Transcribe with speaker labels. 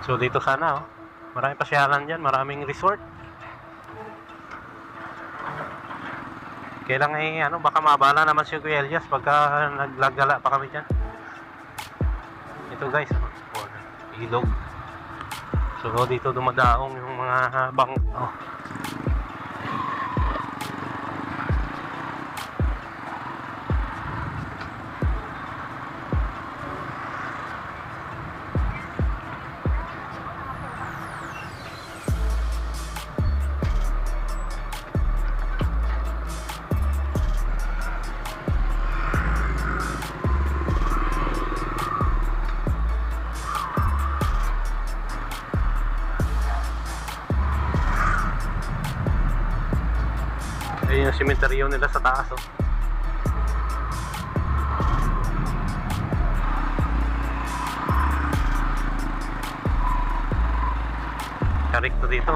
Speaker 1: So dito sana, oh. Maraming pasyalan dyan, maraming resort. Kailang ano, baka mabala naman si Kuya Elias pagka naglagala pa kami dyan. Ito guys, ilog. So dito dumadaong yung mga bang, oh. Ayun yung simenteryo nila sa taas, oh. Karikto dito.